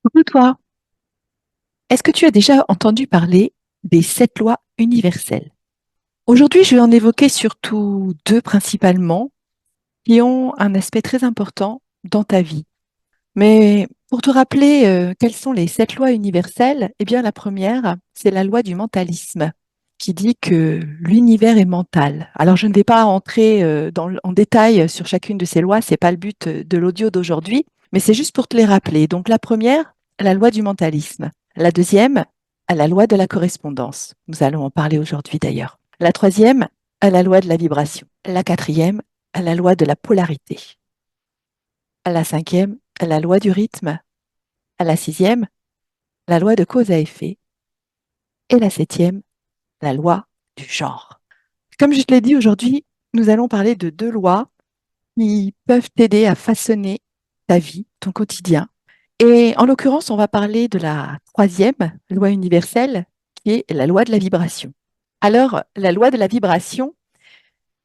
Coucou toi, est-ce que tu as déjà entendu parler des 7 lois universelles? Aujourd'hui, je vais en évoquer surtout deux principalement qui ont un aspect très important dans ta vie. Mais pour te rappeler quelles sont les 7 lois universelles, eh bien la première, c'est la loi du mentalisme qui dit que l'univers est mental. Alors je ne vais pas entrer en détail sur chacune de ces lois, c'est pas le but de l'audio d'aujourd'hui, mais c'est juste pour te les rappeler. Donc la première, la loi du mentalisme. La deuxième, à la loi de la correspondance. Nous allons en parler aujourd'hui d'ailleurs. La troisième, à la loi de la vibration. La quatrième, à la loi de la polarité. À la cinquième, à la loi du rythme. À la sixième, la loi de cause à effet. Et la septième, la loi du genre. Comme je te l'ai dit aujourd'hui, nous allons parler de deux lois qui peuvent t'aider à façonner ta vie, ton quotidien. Et en l'occurrence, on va parler de la troisième loi universelle, qui est la loi de la vibration. Alors, la loi de la vibration,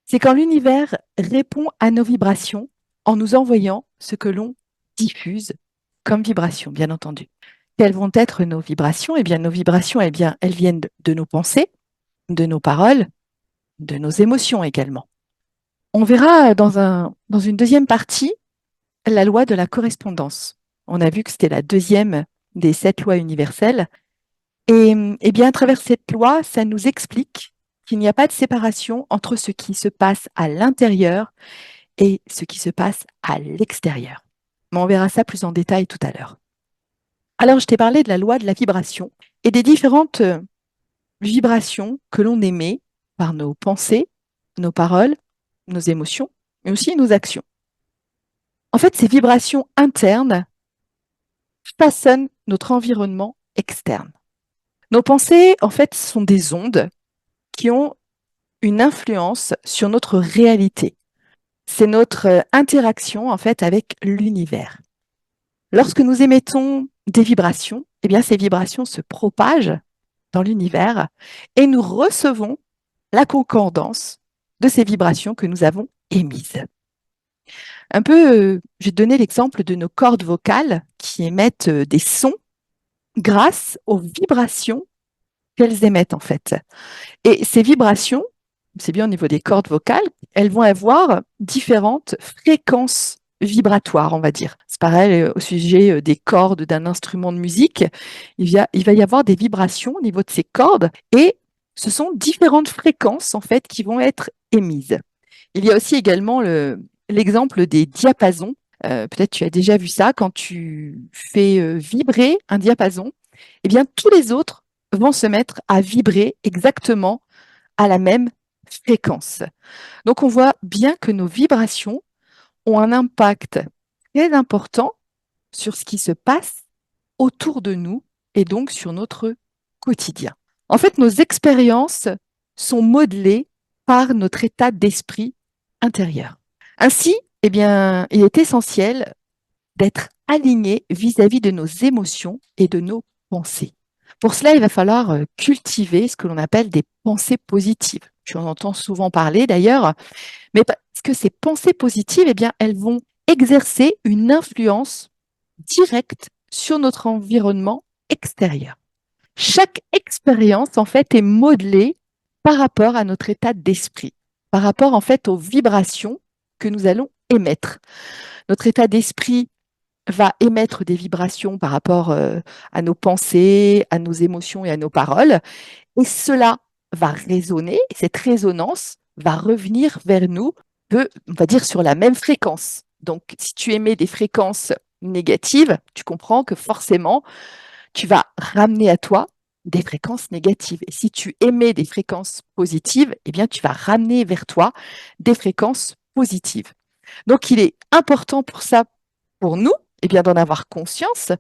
c'est quand l'univers répond à nos vibrations en nous envoyant ce que l'on diffuse comme vibration, bien entendu. Quelles vont être nos vibrations? Eh bien, nos vibrations, eh bien, elles viennent de nos pensées, de nos paroles, de nos émotions également. On verra dans une deuxième partie la loi de la correspondance. On a vu que c'était la deuxième des 7 lois universelles. Et eh bien, à travers cette loi, ça nous explique qu'il n'y a pas de séparation entre ce qui se passe à l'intérieur et ce qui se passe à l'extérieur. Mais on verra ça plus en détail tout à l'heure. Alors, je t'ai parlé de la loi de la vibration et des différentes vibrations que l'on émet par nos pensées, nos paroles, nos émotions, mais aussi nos actions. En fait, ces vibrations internes façonnent notre environnement externe. Nos pensées, en fait, sont des ondes qui ont une influence sur notre réalité. C'est notre interaction, en fait, avec l'univers. Lorsque nous émettons des vibrations, eh bien, ces vibrations se propagent dans l'univers et nous recevons la concordance de ces vibrations que nous avons émises. Un peu, je vais te donner l'exemple de nos cordes vocales qui émettent des sons grâce aux vibrations qu'elles émettent en fait. Et ces vibrations, c'est bien au niveau des cordes vocales, elles vont avoir différentes fréquences vibratoires, on va dire. C'est pareil au sujet des cordes d'un instrument de musique. Il va y avoir des vibrations au niveau de ces cordes et ce sont différentes fréquences en fait qui vont être émises. Il y a aussi également l'exemple des diapasons. Peut-être tu as déjà vu ça, quand tu fais vibrer un diapason, eh bien tous les autres vont se mettre à vibrer exactement à la même fréquence. Donc on voit bien que nos vibrations ont un impact très important sur ce qui se passe autour de nous et donc sur notre quotidien. En fait, nos expériences sont modelées par notre état d'esprit intérieur. Ainsi, eh bien, il est essentiel d'être aligné vis-à-vis de nos émotions et de nos pensées. Pour cela, il va falloir cultiver ce que l'on appelle des pensées positives. Tu en entends souvent parler d'ailleurs, mais parce que ces pensées positives, eh bien, elles vont exercer une influence directe sur notre environnement extérieur. Chaque expérience, en fait, est modelée par rapport à notre état d'esprit, par rapport, en fait, aux vibrations que nous allons émettre. Notre état d'esprit va émettre des vibrations par rapport à nos pensées, à nos émotions et à nos paroles. Et cela va résonner, et cette résonance va revenir vers nous, on va dire, sur la même fréquence. Donc, si tu émets des fréquences négatives, tu comprends que forcément, tu vas ramener à toi des fréquences négatives. Et si tu émets des fréquences positives, eh bien, tu vas ramener vers toi des fréquences positives. Donc, il est important pour ça, pour nous, eh bien, d'en avoir conscience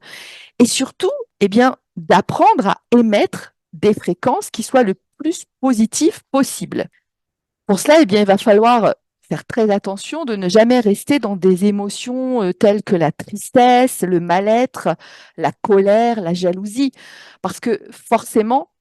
et surtout, eh bien, d'apprendre à émettre des fréquences qui soient le plus positives possible. Pour cela, eh bien, il va falloir faire très attention de ne jamais rester dans des émotions telles que la tristesse, le mal-être, la colère, la jalousie, parce que forcément,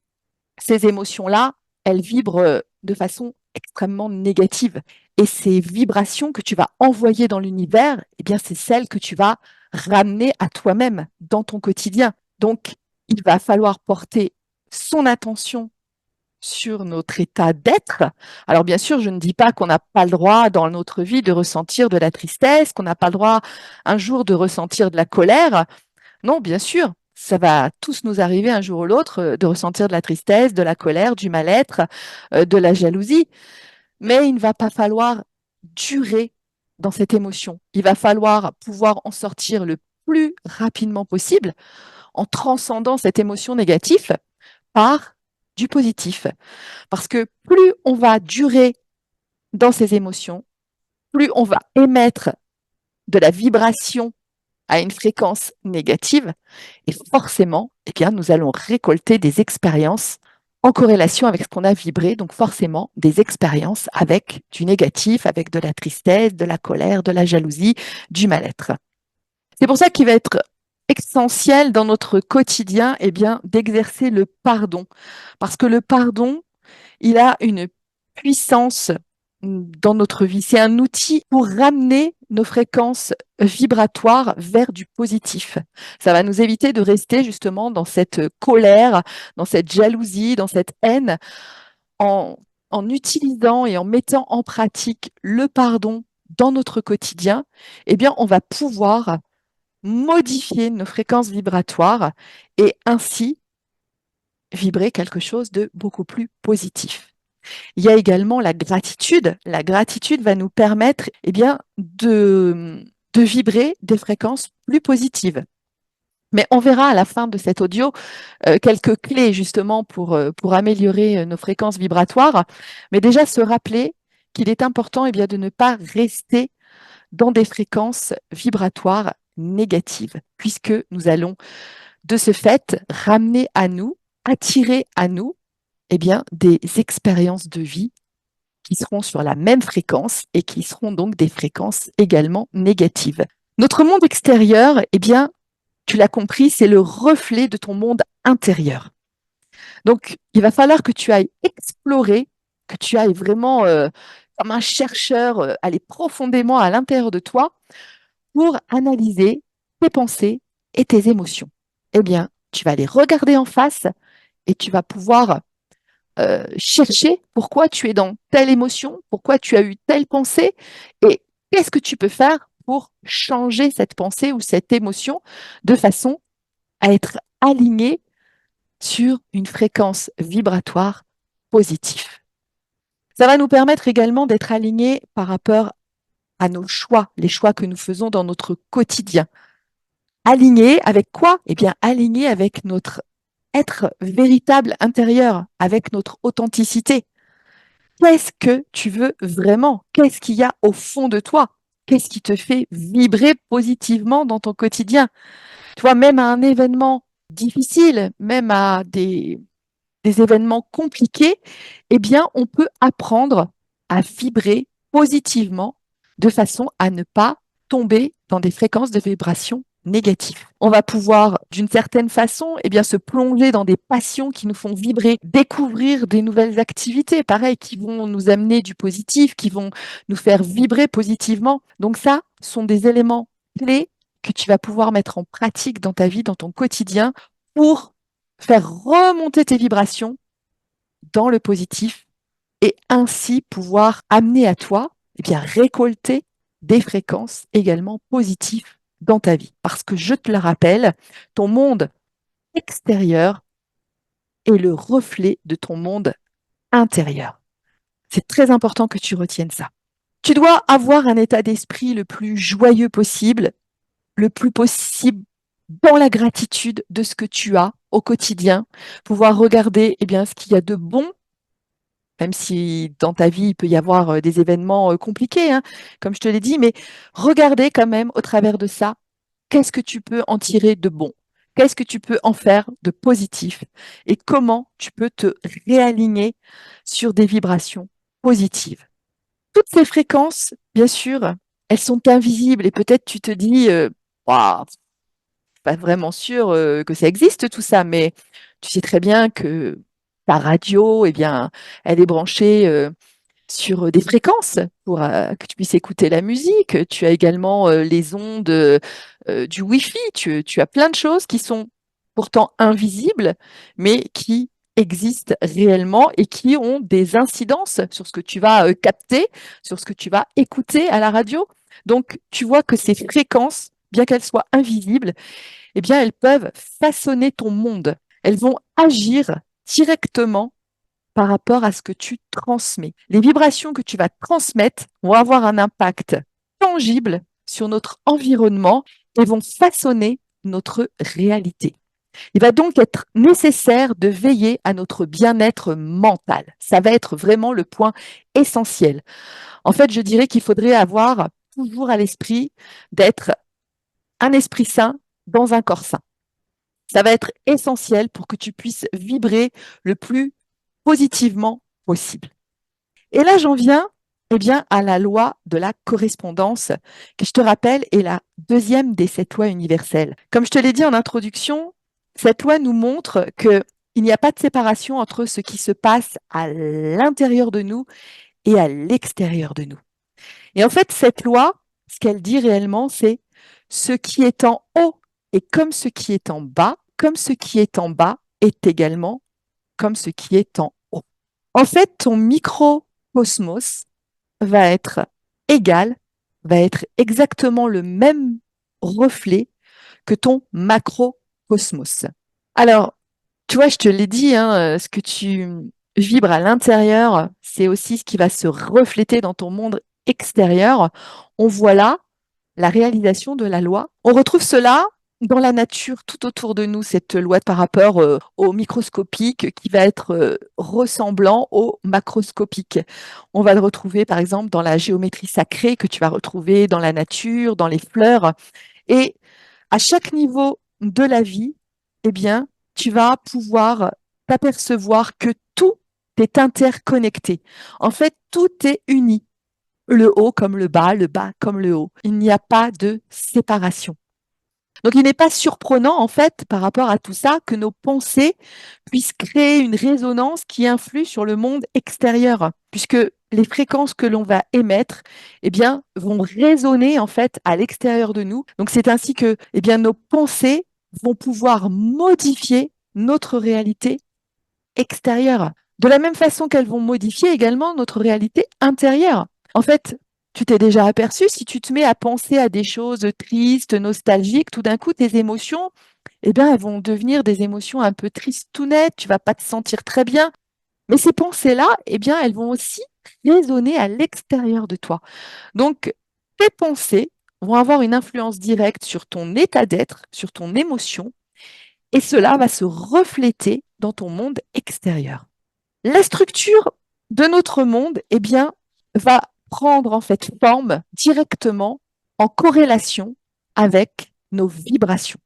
ces émotions-là, elles vibrent de façon extrêmement négative. Et ces vibrations que tu vas envoyer dans l'univers, eh bien, c'est celles que tu vas ramener à toi-même dans ton quotidien. Donc, il va falloir porter son attention sur notre état d'être. Alors bien sûr, je ne dis pas qu'on n'a pas le droit dans notre vie de ressentir de la tristesse, qu'on n'a pas le droit un jour de ressentir de la colère. Non, bien sûr, ça va tous nous arriver un jour ou l'autre de ressentir de la tristesse, de la colère, du mal-être, de la jalousie. Mais il ne va pas falloir durer dans cette émotion. Il va falloir pouvoir en sortir le plus rapidement possible en transcendant cette émotion négative par du positif. Parce que plus on va durer dans ces émotions, plus on va émettre de la vibration à une fréquence négative, et forcément, eh bien, nous allons récolter des expériences en corrélation avec ce qu'on a vibré, donc forcément des expériences avec du négatif, avec de la tristesse, de la colère, de la jalousie, du mal-être. C'est pour ça qu'il va être essentiel dans notre quotidien, eh bien, d'exercer le pardon. Parce que le pardon, il a une puissance dans notre vie. C'est un outil pour ramener nos fréquences vibratoires vers du positif. Ça va nous éviter de rester justement dans cette colère, dans cette jalousie, dans cette haine, en, en utilisant et en mettant en pratique le pardon dans notre quotidien. Eh bien, on va pouvoir modifier nos fréquences vibratoires et ainsi vibrer quelque chose de beaucoup plus positif. Il y a également la gratitude. La gratitude va nous permettre eh bien, de vibrer des fréquences plus positives. Mais on verra à la fin de cet audio quelques clés justement pour améliorer nos fréquences vibratoires. Mais déjà se rappeler qu'il est important eh bien, de ne pas rester dans des fréquences vibratoires négatives, puisque nous allons de ce fait ramener à nous, attirer à nous eh bien, des expériences de vie qui seront sur la même fréquence et qui seront donc des fréquences également négatives. Notre monde extérieur, eh bien, tu l'as compris, c'est le reflet de ton monde intérieur. Donc, il va falloir que tu ailles explorer, que tu ailles vraiment, comme un chercheur, aller profondément à l'intérieur de toi pour analyser tes pensées et tes émotions. Eh bien, tu vas les regarder en face et tu vas pouvoir chercher pourquoi tu es dans telle émotion, pourquoi tu as eu telle pensée et qu'est-ce que tu peux faire pour changer cette pensée ou cette émotion de façon à être aligné sur une fréquence vibratoire positive. Ça va nous permettre également d'être alignés par rapport à nos choix, les choix que nous faisons dans notre quotidien. Alignés avec quoi? Eh bien, alignés avec notre être véritable intérieur, avec notre authenticité. Qu'est-ce que tu veux vraiment? Qu'est-ce qu'il y a au fond de toi? Qu'est-ce qui te fait vibrer positivement dans ton quotidien? Tu vois, même à un événement difficile, même à des événements compliqués, eh bien, on peut apprendre à vibrer positivement de façon à ne pas tomber dans des fréquences de vibration négatives. On va pouvoir, d'une certaine façon, eh bien, se plonger dans des passions qui nous font vibrer, découvrir des nouvelles activités, pareil, qui vont nous amener du positif, qui vont nous faire vibrer positivement. Donc ça, sont des éléments clés que tu vas pouvoir mettre en pratique dans ta vie, dans ton quotidien, pour faire remonter tes vibrations dans le positif et ainsi pouvoir amener à toi, eh bien, récolter des fréquences également positives dans ta vie. Parce que je te le rappelle, ton monde extérieur est le reflet de ton monde intérieur. C'est très important que tu retiennes ça. Tu dois avoir un état d'esprit le plus joyeux possible, le plus possible dans la gratitude de ce que tu as au quotidien, pouvoir regarder eh bien, ce qu'il y a de bon, même si dans ta vie, il peut y avoir des événements compliqués, hein, comme je te l'ai dit, mais regarder quand même au travers de ça, qu'est-ce que tu peux en tirer de bon? Qu'est-ce que tu peux en faire de positif? Et comment tu peux te réaligner sur des vibrations positives? Toutes ces fréquences, bien sûr, elles sont invisibles et peut-être tu te dis, waouh, pas vraiment sûr que ça existe tout ça, mais tu sais très bien que ta radio, eh bien, elle est branchée sur des fréquences pour que tu puisses écouter la musique. Tu as également les ondes du Wi-Fi. Tu as plein de choses qui sont pourtant invisibles, mais qui existent réellement et qui ont des incidences sur ce que tu vas capter, sur ce que tu vas écouter à la radio. Donc, tu vois que ces fréquences, bien qu'elles soient invisibles, eh bien, elles peuvent façonner ton monde. Elles vont agir directement par rapport à ce que tu transmets. Les vibrations que tu vas transmettre vont avoir un impact tangible sur notre environnement et vont façonner notre réalité. Il va donc être nécessaire de veiller à notre bien-être mental. Ça va être vraiment le point essentiel. En fait, je dirais qu'il faudrait avoir toujours à l'esprit d'être un esprit sain dans un corps sain. Ça va être essentiel pour que tu puisses vibrer le plus positivement possible. Et là, j'en viens eh bien, à la loi de la correspondance, qui, je te rappelle, est la deuxième des 7 lois universelles. Comme je te l'ai dit en introduction, cette loi nous montre qu'il n'y a pas de séparation entre ce qui se passe à l'intérieur de nous et à l'extérieur de nous. Et en fait, cette loi, ce qu'elle dit réellement, c'est ce qui est en haut est comme ce qui est en bas, comme ce qui est en bas est également comme ce qui est en haut. En fait, ton microcosmos va être égal, va être exactement le même reflet que ton macrocosmos. Alors, tu vois, je te l'ai dit, hein, ce que tu vibres à l'intérieur, c'est aussi ce qui va se refléter dans ton monde extérieur. On voit là la réalisation de la loi. On retrouve cela dans la nature tout autour de nous, cette loi par rapport au microscopique qui va être ressemblant au macroscopique. On va le retrouver par exemple dans la géométrie sacrée que tu vas retrouver dans la nature, dans les fleurs. Et à chaque niveau de la vie, eh bien, tu vas pouvoir t'apercevoir que tout est interconnecté. En fait, tout est uni. Le haut comme le bas comme le haut. Il n'y a pas de séparation. Donc, il n'est pas surprenant, en fait, par rapport à tout ça, que nos pensées puissent créer une résonance qui influe sur le monde extérieur, puisque les fréquences que l'on va émettre, eh bien, vont résonner, en fait, à l'extérieur de nous. Donc, c'est ainsi que, eh bien, nos pensées vont pouvoir modifier notre réalité extérieure. De la même façon qu'elles vont modifier également notre réalité intérieure. En fait, tu t'es déjà aperçu, si tu te mets à penser à des choses tristes, nostalgiques, tout d'un coup, tes émotions, eh bien, elles vont devenir des émotions un peu tristounettes, tu vas pas te sentir très bien. Mais ces pensées-là, eh bien, elles vont aussi résonner à l'extérieur de toi. Donc, tes pensées vont avoir une influence directe sur ton état d'être, sur ton émotion, et cela va se refléter dans ton monde extérieur. La structure de notre monde, eh bien, va prendre en fait forme directement en corrélation avec nos vibrations.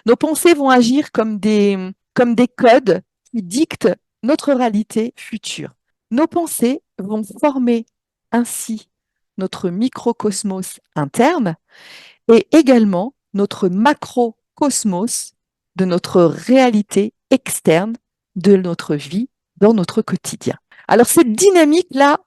Nos pensées vont agir comme des codes qui dictent notre réalité future. Nos pensées vont former ainsi notre microcosmos interne et également notre macrocosmos de notre réalité externe de notre vie dans notre quotidien. Alors cette dynamique-là,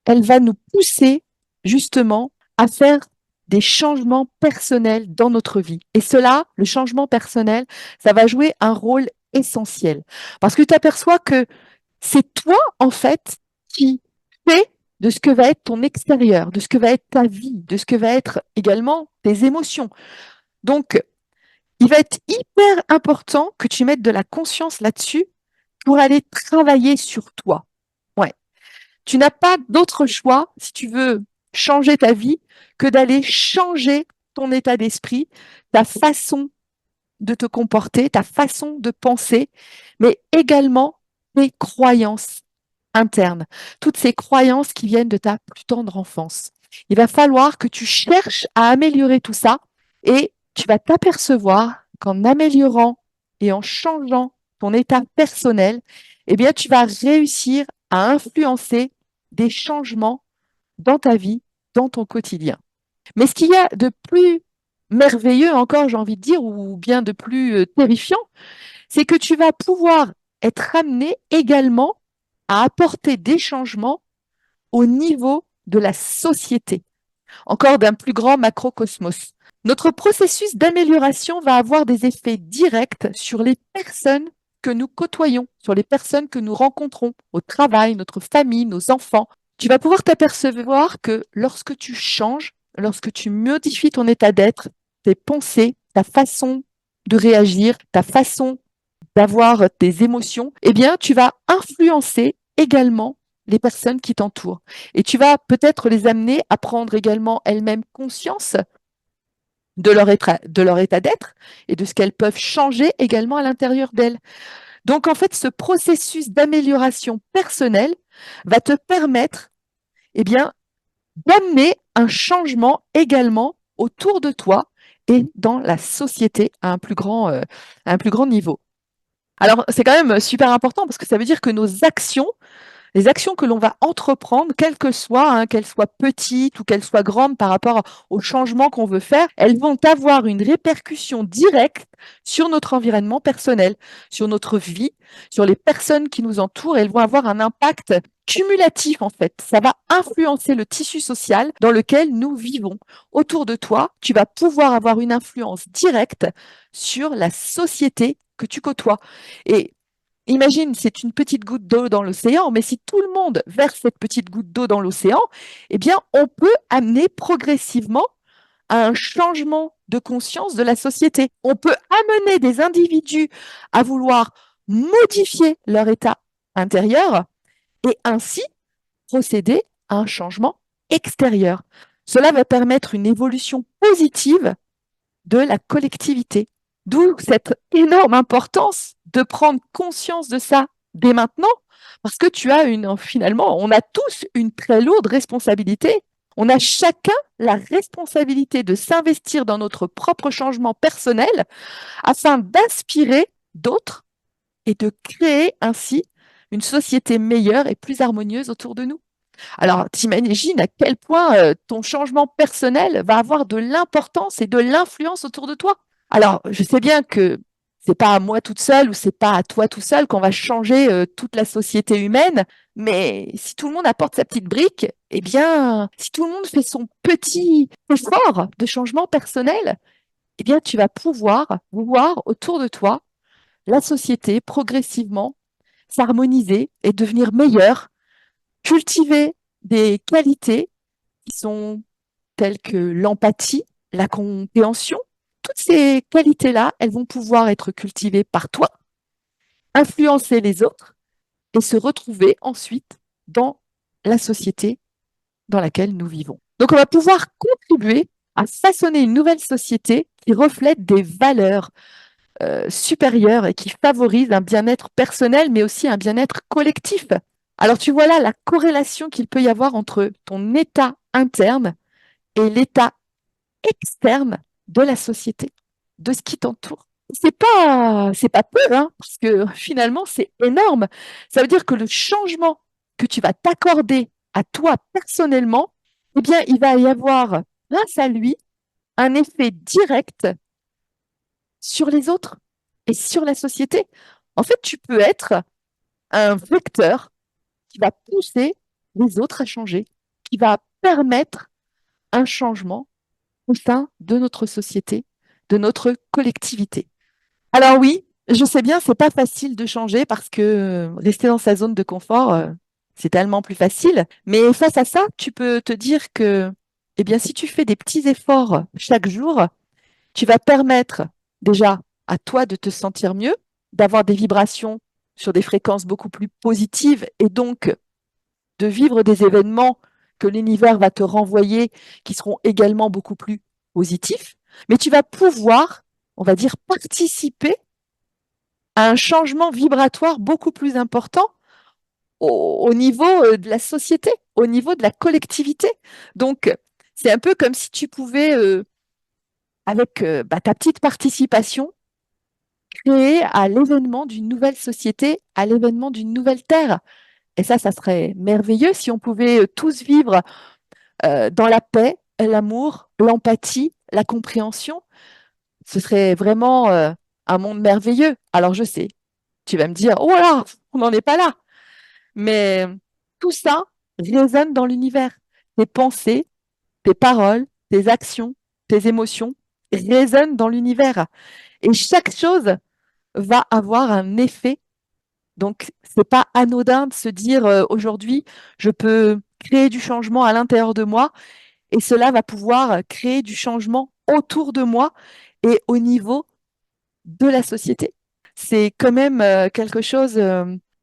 elle va nous pousser justement à faire des changements personnels dans notre vie. Et cela, le changement personnel, ça va jouer un rôle essentiel. Parce que tu t'aperçois que c'est toi, en fait, qui fais de ce que va être ton extérieur, de ce que va être ta vie, de ce que va être également tes émotions. Donc, il va être hyper important que tu mettes de la conscience là-dessus pour aller travailler sur toi. Ouais. Tu n'as pas d'autre choix si tu veux changer ta vie que d'aller changer ton état d'esprit, ta façon de te comporter, ta façon de penser, mais également tes croyances internes, toutes ces croyances qui viennent de ta plus tendre enfance. Il va falloir que tu cherches à améliorer tout ça et tu vas t'apercevoir qu'en améliorant et en changeant ton état personnel, eh bien, tu vas réussir à influencer des changements dans ta vie, dans ton quotidien. Mais ce qu'il y a de plus merveilleux encore, j'ai envie de dire, ou bien de plus terrifiant, c'est que tu vas pouvoir être amené également à apporter des changements au niveau de la société, encore d'un plus grand macrocosmos. Notre processus d'amélioration va avoir des effets directs sur les personnes que nous côtoyons, sur les personnes que nous rencontrons au travail, notre famille, nos enfants. Tu vas pouvoir t'apercevoir que lorsque tu changes, lorsque tu modifies ton état d'être, tes pensées, ta façon de réagir, ta façon d'avoir tes émotions, eh bien, tu vas influencer également les personnes qui t'entourent. Et tu vas peut-être les amener à prendre également elles-mêmes conscience de leur état d'être et de ce qu'elles peuvent changer également à l'intérieur d'elles. Donc, en fait, ce processus d'amélioration personnelle va te permettre, eh bien, d'amener un changement également autour de toi et dans la société à un plus grand niveau. Alors, c'est quand même super important parce que ça veut dire que nos actions, les actions que l'on va entreprendre, quelles que soient, hein, qu'elles soient petites ou qu'elles soient grandes par rapport au changement qu'on veut faire, elles vont avoir une répercussion directe sur notre environnement personnel, sur notre vie, sur les personnes qui nous entourent. Elles vont avoir un impact cumulatif en fait. Ça va influencer le tissu social dans lequel nous vivons. Autour de toi, tu vas pouvoir avoir une influence directe sur la société que tu côtoies. Et imagine, c'est une petite goutte d'eau dans l'océan, mais si tout le monde verse cette petite goutte d'eau dans l'océan, eh bien, on peut amener progressivement à un changement de conscience de la société. On peut amener des individus à vouloir modifier leur état intérieur et ainsi procéder à un changement extérieur. Cela va permettre une évolution positive de la collectivité. D'où cette énorme importance de prendre conscience de ça dès maintenant, parce que finalement, on a tous une très lourde responsabilité. On a chacun la responsabilité de s'investir dans notre propre changement personnel afin d'inspirer d'autres et de créer ainsi une société meilleure et plus harmonieuse autour de nous. Alors, t'imagines à quel point ton changement personnel va avoir de l'importance et de l'influence autour de toi. Alors, je sais bien que c'est pas à moi toute seule ou c'est pas à toi tout seul qu'on va changer toute la société humaine, mais si tout le monde apporte sa petite brique, eh bien, si tout le monde fait son petit effort de changement personnel, eh bien, tu vas pouvoir voir autour de toi la société progressivement s'harmoniser et devenir meilleure, cultiver des qualités qui sont telles que l'empathie, la compréhension. Toutes ces qualités-là, elles vont pouvoir être cultivées par toi, influencer les autres et se retrouver ensuite dans la société dans laquelle nous vivons. Donc, on va pouvoir contribuer à façonner une nouvelle société qui reflète des valeurs supérieures et qui favorise un bien-être personnel, mais aussi un bien-être collectif. Alors, tu vois là la corrélation qu'il peut y avoir entre ton état interne et l'état externe de la société, de ce qui t'entoure. C'est pas peu, hein, parce que finalement, c'est énorme. Ça veut dire que le changement que tu vas t'accorder à toi personnellement, eh bien, il va y avoir, grâce à lui, un effet direct sur les autres et sur la société. En fait, tu peux être un vecteur qui va pousser les autres à changer, qui va permettre un changement au sein de notre société, de notre collectivité. Alors oui, je sais bien, c'est pas facile de changer parce que rester dans sa zone de confort, c'est tellement plus facile. Mais face à ça, tu peux te dire que, eh bien, si tu fais des petits efforts chaque jour, tu vas permettre déjà à toi de te sentir mieux, d'avoir des vibrations sur des fréquences beaucoup plus positives et donc de vivre des événements que l'univers va te renvoyer qui seront également beaucoup plus positifs. Mais tu vas pouvoir, on va dire, participer à un changement vibratoire beaucoup plus important au niveau de la société, au niveau de la collectivité. Donc, c'est un peu comme si tu pouvais, avec ta petite participation, créer à l'événement d'une nouvelle société, à l'événement d'une nouvelle terre. Et ça serait merveilleux si on pouvait tous vivre dans la paix, l'amour, l'empathie, la compréhension. Ce serait vraiment un monde merveilleux. Alors je sais, tu vas me dire, oh là, on n'en est pas là. Mais tout ça résonnent dans l'univers. Tes pensées, tes paroles, tes actions, tes émotions résonnent dans l'univers. Et chaque chose va avoir un effet. Donc, c'est pas anodin de se dire aujourd'hui, je peux créer du changement à l'intérieur de moi et cela va pouvoir créer du changement autour de moi et au niveau de la société. C'est quand même quelque chose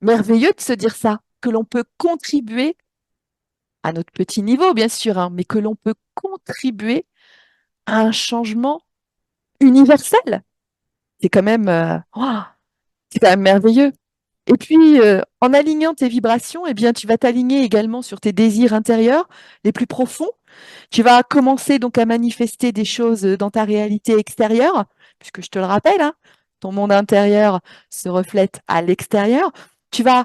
merveilleux de se dire ça, que l'on peut contribuer à notre petit niveau, bien sûr, hein, mais que l'on peut contribuer à un changement universel. C'est quand même, c'est quand même merveilleux. Et puis, en alignant tes vibrations, eh bien, tu vas t'aligner également sur tes désirs intérieurs les plus profonds. Tu vas commencer donc à manifester des choses dans ta réalité extérieure, puisque je te le rappelle, hein, ton monde intérieur se reflète à l'extérieur. Tu vas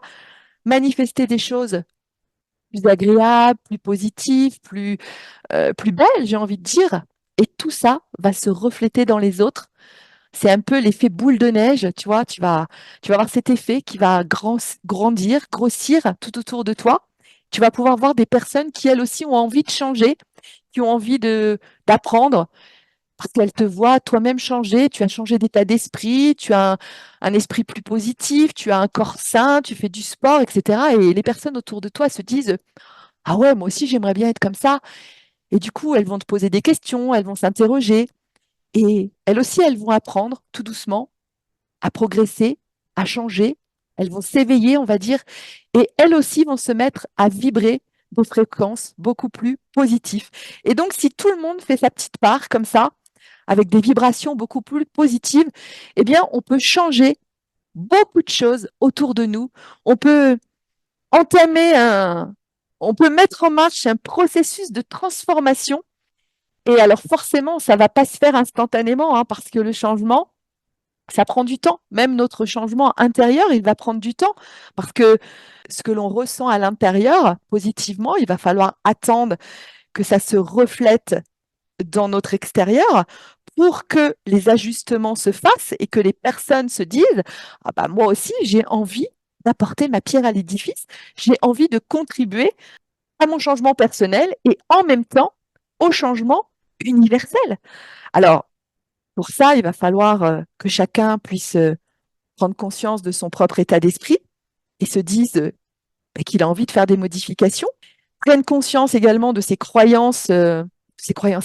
manifester des choses plus agréables, plus positives, plus belles, j'ai envie de dire. Et tout ça va se refléter dans les autres. C'est un peu l'effet boule de neige, tu vois, tu vas avoir cet effet qui va grandir, grossir tout autour de toi. Tu vas pouvoir voir des personnes qui, elles aussi, ont envie de changer, qui ont envie d'apprendre, parce qu'elles te voient toi-même changer. Tu as changé d'état d'esprit, tu as un esprit plus positif, tu as un corps sain, tu fais du sport, etc. Et les personnes autour de toi se disent, ah ouais, moi aussi, j'aimerais bien être comme ça. Et du coup, elles vont te poser des questions, elles vont s'interroger. Et elles aussi, elles vont apprendre tout doucement à progresser, à changer. Elles vont s'éveiller, on va dire, et elles aussi vont se mettre à vibrer de fréquences beaucoup plus positives. Et donc, si tout le monde fait sa petite part comme ça, avec des vibrations beaucoup plus positives, eh bien, on peut changer beaucoup de choses autour de nous. On peut entamer on peut mettre en marche un processus de transformation. Et alors, forcément, ça va pas se faire instantanément, hein, parce que le changement, ça prend du temps. Même notre changement intérieur, il va prendre du temps parce que ce que l'on ressent à l'intérieur, positivement, il va falloir attendre que ça se reflète dans notre extérieur pour que les ajustements se fassent et que les personnes se disent, ah bah moi aussi, j'ai envie d'apporter ma pierre à l'édifice, j'ai envie de contribuer à mon changement personnel et en même temps au changement universel. Alors, pour ça, il va falloir que chacun puisse prendre conscience de son propre état d'esprit et se dise qu'il a envie de faire des modifications, prenne conscience également de ses croyances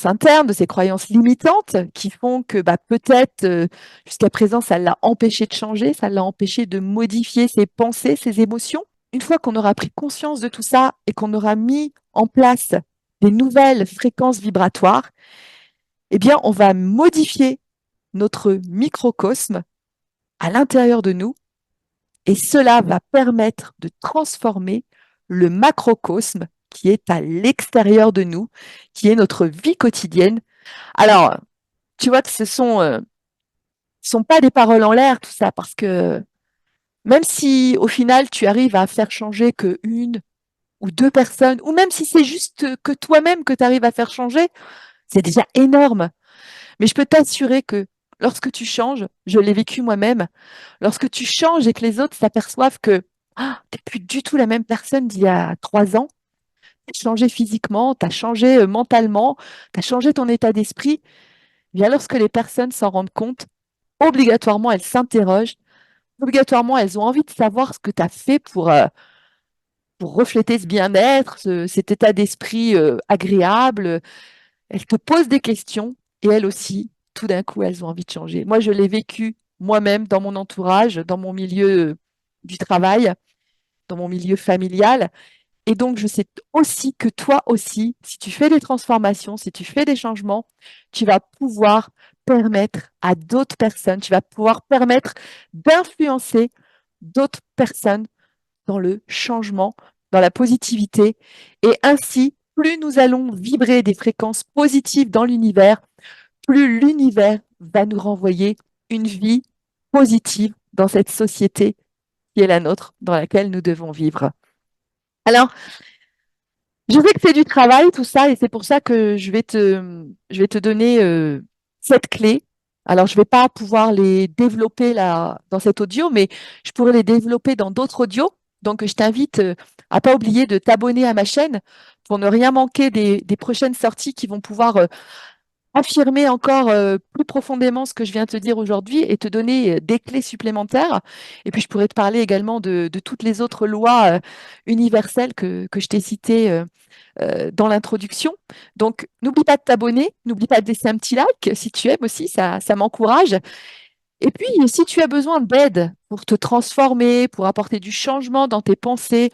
internes, de ses croyances limitantes qui font que peut-être jusqu'à présent ça l'a empêché de changer, ça l'a empêché de modifier ses pensées, ses émotions. Une fois qu'on aura pris conscience de tout ça et qu'on aura mis en place des nouvelles fréquences vibratoires, eh bien on va modifier notre microcosme à l'intérieur de nous. Et cela va permettre de transformer le macrocosme qui est à l'extérieur de nous, qui est notre vie quotidienne. Alors, tu vois que sont pas des paroles en l'air, tout ça, parce que même si au final tu arrives à faire changer que une ou deux personnes, ou même si c'est juste que toi-même que tu arrives à faire changer, c'est déjà énorme. Mais je peux t'assurer que lorsque tu changes, je l'ai vécu moi-même, lorsque tu changes et que les autres s'aperçoivent que tu n'es plus du tout la même personne d'il y a 3 ans, tu as changé physiquement, tu as changé mentalement, tu as changé ton état d'esprit, eh bien lorsque les personnes s'en rendent compte, obligatoirement elles s'interrogent, obligatoirement elles ont envie de savoir ce que tu as fait pour refléter ce bien-être, cet état d'esprit agréable. Elles te posent des questions et elles aussi, tout d'un coup, elles ont envie de changer. Moi, je l'ai vécu moi-même dans mon entourage, dans mon milieu du travail, dans mon milieu familial. Et donc, je sais aussi que toi aussi, si tu fais des transformations, si tu fais des changements, tu vas pouvoir permettre à d'autres personnes, tu vas pouvoir permettre d'influencer d'autres personnes dans le changement, dans la positivité. Et ainsi, plus nous allons vibrer des fréquences positives dans l'univers, plus l'univers va nous renvoyer une vie positive dans cette société qui est la nôtre, dans laquelle nous devons vivre. Alors, je sais que c'est du travail, tout ça, et c'est pour ça que je vais te donner cette clé. Alors, je ne vais pas pouvoir les développer là, dans cet audio, mais je pourrais les développer dans d'autres audios. Donc, je t'invite à pas oublier de t'abonner à ma chaîne pour ne rien manquer des prochaines sorties qui vont pouvoir affirmer encore plus profondément ce que je viens de te dire aujourd'hui et te donner des clés supplémentaires. Et puis, je pourrais te parler également de toutes les autres lois universelles que je t'ai citées dans l'introduction. Donc, n'oublie pas de t'abonner, n'oublie pas de laisser un petit like si tu aimes aussi, ça m'encourage. Et puis, si tu as besoin d'aide pour te transformer, pour apporter du changement dans tes pensées,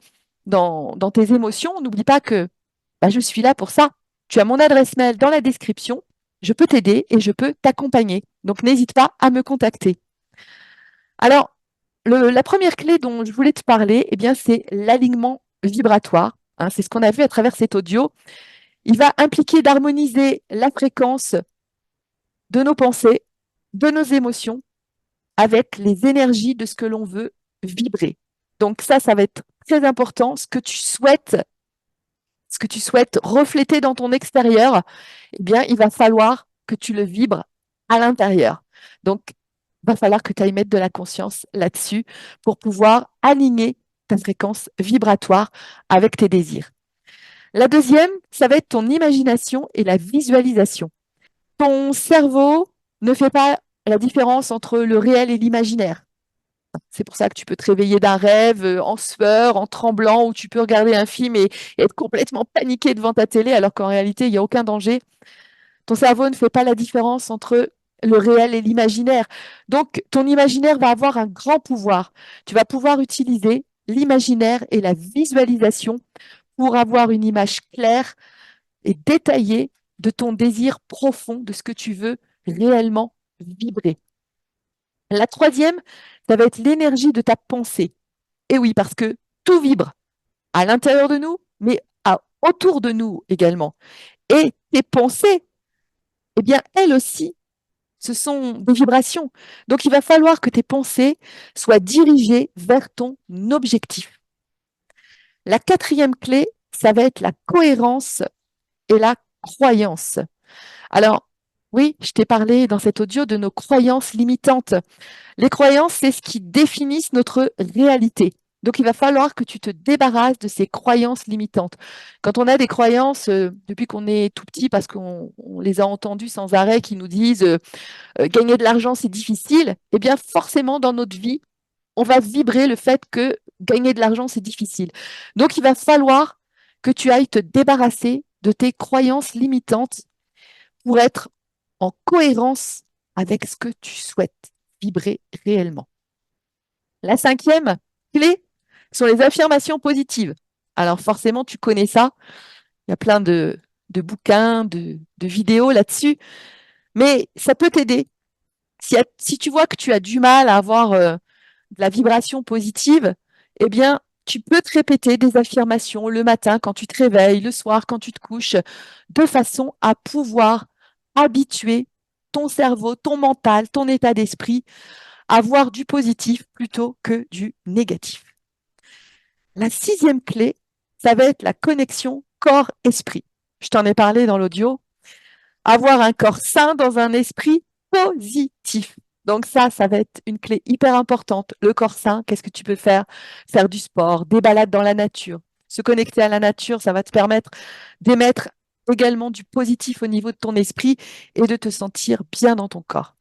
dans tes émotions, n'oublie pas que bah, je suis là pour ça. Tu as mon adresse mail dans la description. Je peux t'aider et je peux t'accompagner. Donc, n'hésite pas à me contacter. Alors, la première clé dont je voulais te parler, eh bien, c'est l'alignement vibratoire. Hein, c'est ce qu'on a vu à travers cet audio. Il va impliquer d'harmoniser la fréquence de nos pensées, de nos émotions avec les énergies de ce que l'on veut vibrer. Donc ça va être très important. Ce que tu souhaites refléter dans ton extérieur, eh bien, il va falloir que tu le vibres à l'intérieur. Donc, il va falloir que tu ailles mettre de la conscience là-dessus pour pouvoir aligner ta fréquence vibratoire avec tes désirs. La deuxième, ça va être ton imagination et la visualisation. Ton cerveau ne fait pas la différence entre le réel et l'imaginaire. C'est pour ça que tu peux te réveiller d'un rêve en sueur, en tremblant, ou tu peux regarder un film et être complètement paniqué devant ta télé, alors qu'en réalité, il n'y a aucun danger. Ton cerveau ne fait pas la différence entre le réel et l'imaginaire. Donc, ton imaginaire va avoir un grand pouvoir. Tu vas pouvoir utiliser l'imaginaire et la visualisation pour avoir une image claire et détaillée de ton désir profond, de ce que tu veux réellement vibrer. La troisième, ça va être l'énergie de ta pensée. Et oui, parce que tout vibre à l'intérieur de nous, mais autour de nous également. Et tes pensées, eh bien, elles aussi, ce sont des vibrations. Donc, il va falloir que tes pensées soient dirigées vers ton objectif. La quatrième clé, ça va être la cohérence et la croyance. Alors, oui, je t'ai parlé dans cet audio de nos croyances limitantes. Les croyances, c'est ce qui définissent notre réalité. Donc, il va falloir que tu te débarrasses de ces croyances limitantes. Quand on a des croyances depuis qu'on est tout petit, parce qu'on les a entendues sans arrêt, qui nous disent gagner de l'argent, c'est difficile, eh bien, forcément, dans notre vie, on va vibrer le fait que gagner de l'argent, c'est difficile. Donc, il va falloir que tu ailles te débarrasser de tes croyances limitantes pour être en cohérence avec ce que tu souhaites vibrer réellement. La cinquième clé sont les affirmations positives. Alors forcément, tu connais ça. Il y a plein de bouquins, de vidéos là-dessus. Mais ça peut t'aider. Si tu vois que tu as du mal à avoir de la vibration positive, eh bien, tu peux te répéter des affirmations le matin quand tu te réveilles, le soir quand tu te couches, de façon à pouvoir habituer ton cerveau, ton mental, ton état d'esprit à voir du positif plutôt que du négatif. La sixième clé, ça va être la connexion corps-esprit. Je t'en ai parlé dans l'audio. Avoir un corps sain dans un esprit positif. Donc ça va être une clé hyper importante. Le corps sain, qu'est-ce que tu peux faire? Faire du sport, des balades dans la nature. Se connecter à la nature, ça va te permettre d'émettre également du positif au niveau de ton esprit et de te sentir bien dans ton corps.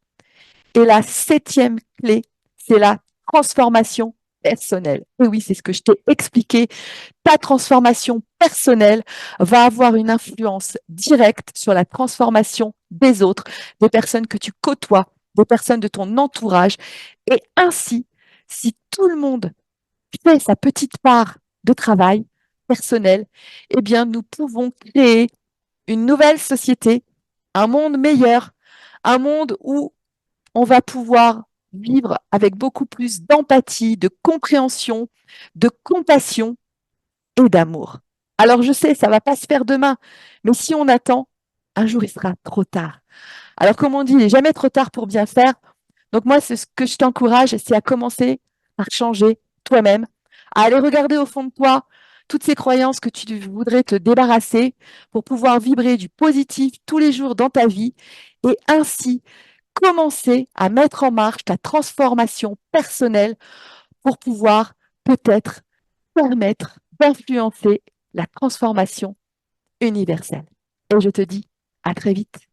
Et la septième clé, c'est la transformation personnelle. Et oui, c'est ce que je t'ai expliqué. Ta transformation personnelle va avoir une influence directe sur la transformation des autres, des personnes que tu côtoies, des personnes de ton entourage. Et ainsi, si tout le monde fait sa petite part de travail personnel, eh bien, nous pouvons créer une nouvelle société, un monde meilleur, un monde où on va pouvoir vivre avec beaucoup plus d'empathie, de compréhension, de compassion et d'amour. Alors je sais, ça va pas se faire demain, mais si on attend, un jour il sera trop tard. Alors comme on dit, il n'est jamais trop tard pour bien faire. Donc moi, ce que je t'encourage, c'est à commencer par changer toi-même, à aller regarder au fond de toi toutes ces croyances que tu voudrais te débarrasser pour pouvoir vibrer du positif tous les jours dans ta vie et ainsi commencer à mettre en marche ta transformation personnelle pour pouvoir peut-être permettre d'influencer la transformation universelle. Et je te dis à très vite.